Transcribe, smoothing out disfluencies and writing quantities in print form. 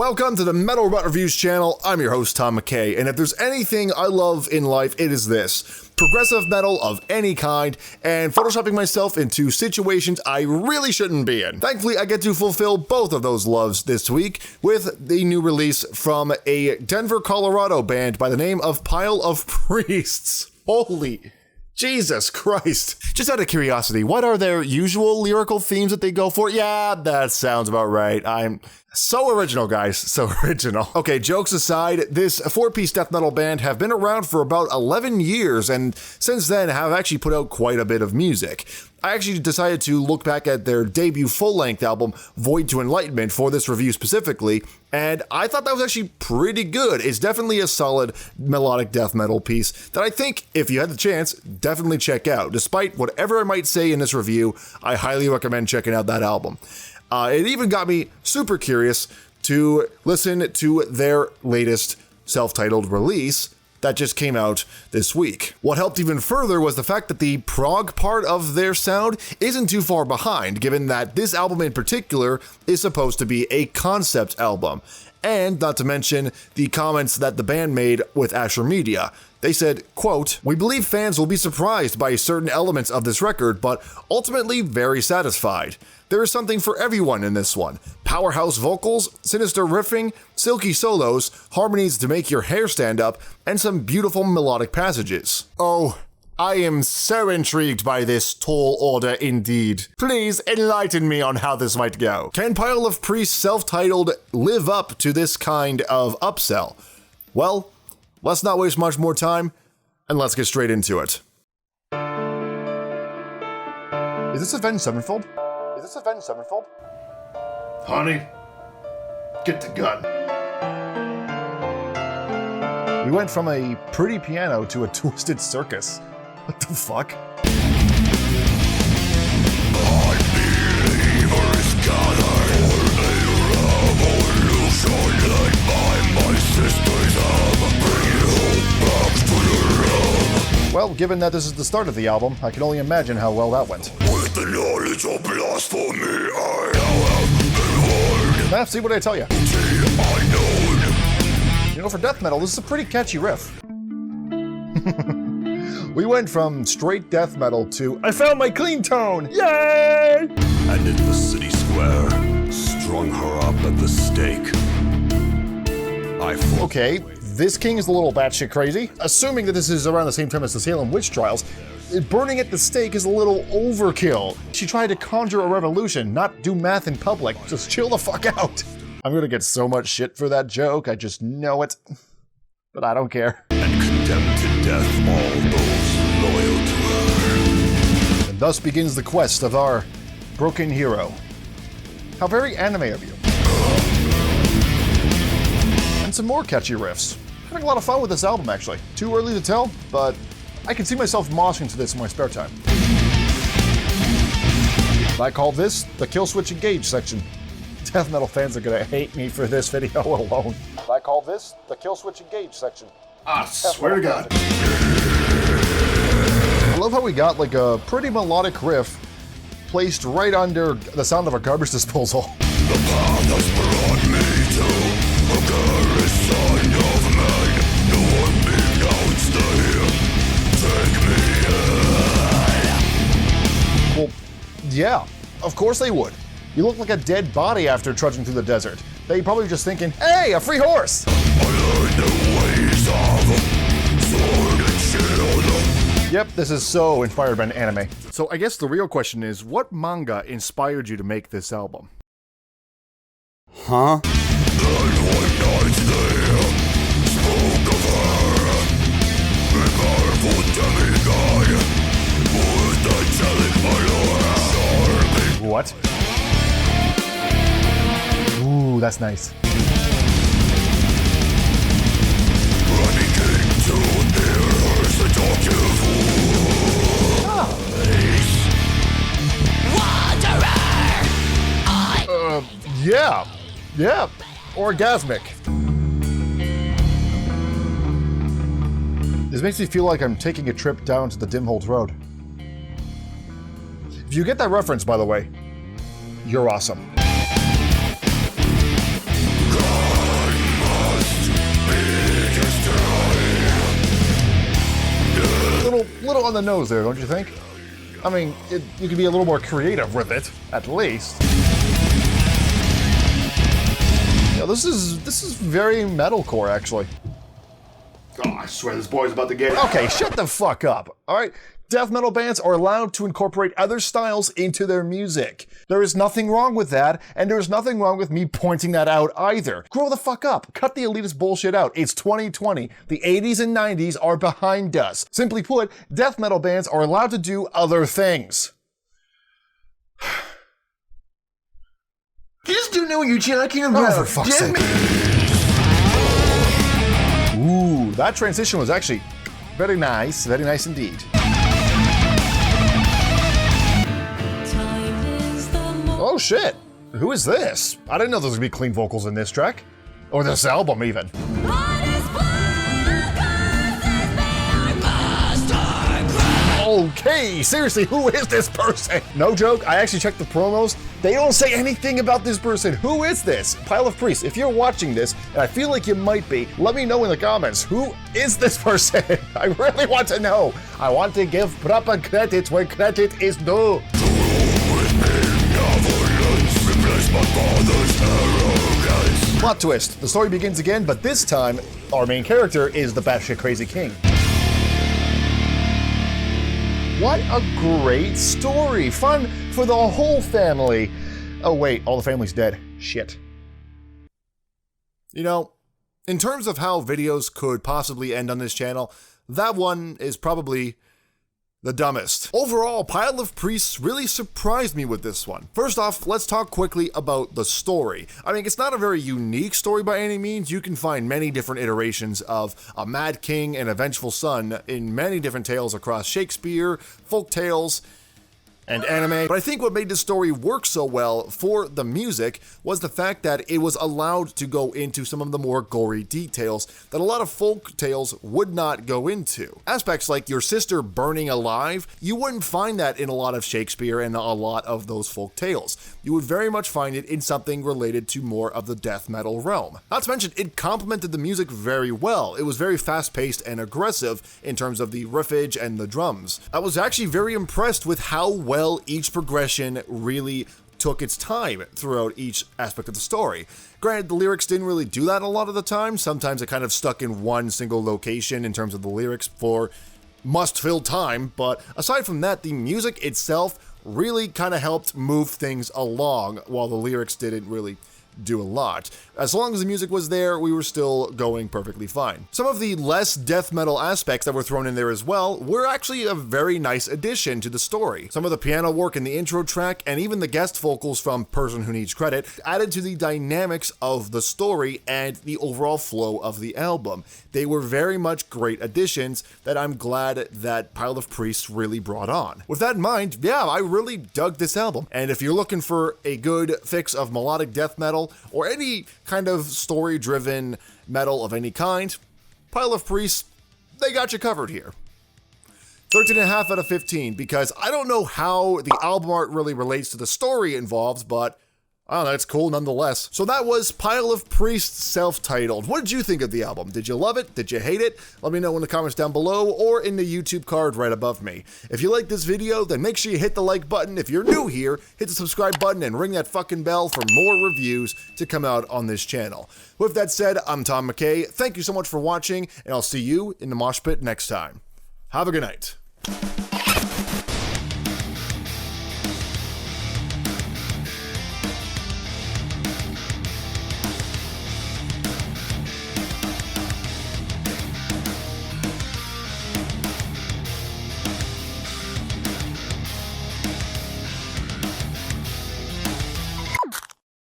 Welcome to the Metal Robot Reviews channel. I'm your host, Tom McKay, and if there's anything I love in life, it is this. Progressive metal of any kind, and photoshopping myself into situations I really shouldn't be in. Thankfully, I get to fulfill both of those loves this week with the new release from a Denver, Colorado band by the name of Pile of Priests. Holy Jesus Christ. Just out of curiosity, what are their usual lyrical themes that they go for? Yeah, that sounds about right. I'm so original, guys. So original. Okay, jokes aside, this four-piece death metal band have been around for about 11 years, and since then have actually put out quite a bit of music. I actually decided to look back at their debut full-length album, Void to Enlightenment, for this review specifically, and I thought that was actually pretty good. It's definitely a solid melodic death metal piece that I think, if you had the chance, definitely check out. Despite whatever I might say in this review, I highly recommend checking out that album. It even got me super curious to listen to their latest self-titled release that just came out this week. What helped even further was the fact that the prog part of their sound isn't too far behind, given that this album in particular is supposed to be a concept album. And not to mention the comments that the band made with Asher Media. They said, quote, "We believe fans will be surprised by certain elements of this record, but ultimately very satisfied. There is something for everyone in this one. Powerhouse vocals, sinister riffing, silky solos, harmonies to make your hair stand up, and some beautiful melodic passages." Oh, I am so intrigued by this tall order indeed. Please enlighten me on how this might go. Can Pile of Priests self-titled live up to this kind of upsell? Well, let's not waste much more time, and let's get straight into it. Is this Avenged Sevenfold? Is this Avenged Sevenfold? Honey, get the gun. We went from a pretty piano to a twisted circus. What the fuck? Well, given that this is the start of the album, I can only imagine how well that went. With the knowledge of blasphemy, I have see what I tell you. You know, for death metal, this is a pretty catchy riff. We went from straight death metal to I found my clean tone! Yay! And in the city square, strung her up at the stake. Okay, this king is a little batshit crazy. Assuming that this is around the same time as the Salem witch trials, burning at the stake is a little overkill. She tried to conjure a revolution, not do math in public. Just chill the fuck out. I'm gonna get so much shit for that joke, I just know it. But I don't care. And condemned to death all those loyal to her. And thus begins the quest of our broken hero. How very anime of you. And some more catchy riffs. Having a lot of fun with this album, actually. Too early to tell, but I can see myself moshing to this in my spare time. I call this the Kill Switch Engage section. Death metal fans are gonna hate me for this video alone. I call this the Kill Switch Engage section. I swear to God. I love how we got like a pretty melodic riff placed right under the sound of a garbage disposal. The path has brought me to a garrison of men. No one being out, stay. Take me in. Well, yeah, of course they would. You look like a dead body after trudging through the desert. They probably just thinking, hey, a free horse! I learned the ways of sword and shield. Yep, this is so inspired by an anime. So I guess the real question is, what manga inspired you to make this album? Huh? Then one night they spoke of her. A powerful demigod with angelic valor. What? Ooh, that's nice. Running king to near her seductive Yeah. Yeah. Orgasmic. This makes me feel like I'm taking a trip down to the Dimholz Road. If you get that reference, by the way, you're awesome. God. little on the nose there, don't you think? I mean, you could be a little more creative with it, at least. Yeah, this is very metalcore, actually. Oh, I swear this boy's about to get... Okay, shut the fuck up, all right? Death metal bands are allowed to incorporate other styles into their music. There is nothing wrong with that, and there is nothing wrong with me pointing that out either. Grow the fuck up. Cut the elitist bullshit out. It's 2020. The 80s and 90s are behind us. Simply put, death metal bands are allowed to do other things. Just don't know what you're talking about. Oh, for fuck's sake. Ooh, that transition was actually very nice indeed. Oh shit, who is this? I didn't know there was gonna be clean vocals in this track. Or this album even. Okay, seriously, who is this person? No joke, I actually checked the promos. They don't say anything about this person. Who is this? Pile of Priests, if you're watching this, and I feel like you might be, let me know in the comments, who is this person? I really want to know. I want to give proper credit where credit is due. Plot twist, the story begins again, but this time, our main character is the batshit crazy king. What a great story. Fun for the whole family. Oh wait, all the family's dead. Shit. You know, in terms of how videos could possibly end on this channel, that one is probably the dumbest. Overall, Pile of Priests really surprised me with this one. First off, let's talk quickly about the story. I mean, it's not a very unique story by any means. You can find many different iterations of a mad king and a vengeful son in many different tales across Shakespeare, folk tales, and anime. But I think what made this story work so well for the music was the fact that it was allowed to go into some of the more gory details that a lot of folk tales would not go into. Aspects like your sister burning alive, you wouldn't find that in a lot of Shakespeare and a lot of those folk tales. You would very much find it in something related to more of the death metal realm. Not to mention, it complemented the music very well. It was very fast-paced and aggressive in terms of the riffage and the drums. I was actually very impressed with how well each progression really took its time throughout each aspect of the story. Granted, the lyrics didn't really do that a lot of the time. Sometimes it kind of stuck in one single location in terms of the lyrics for must-fill time, but aside from that, the music itself really kind of helped move things along while the lyrics didn't really do a lot. As long as the music was there, we were still going perfectly fine. Some of the less death metal aspects that were thrown in there as well were actually a very nice addition to the story. Some of the piano work in the intro track and even the guest vocals from Person Who Needs Credit added to the dynamics of the story and the overall flow of the album. They were very much great additions that I'm glad that Pile of Priests really brought on. With that in mind, yeah, I really dug this album. And if you're looking for a good fix of melodic death metal, or any kind of story-driven metal of any kind, Pile of Priests, they got you covered here. 13.5 out of 15, because I don't know how the album art really relates to the story it involves, but oh, that's cool nonetheless. So that was Pile of Priests self-titled. What did you think of the album? Did you love it? Did you hate it? Let me know in the comments down below or in the YouTube card right above me. If you like this video, then make sure you hit the like button. If you're new here, hit the subscribe button and ring that fucking bell for more reviews to come out on this channel. With that said, I'm Tom McKay. Thank you so much for watching, and I'll see you in the mosh pit next time. Have a good night.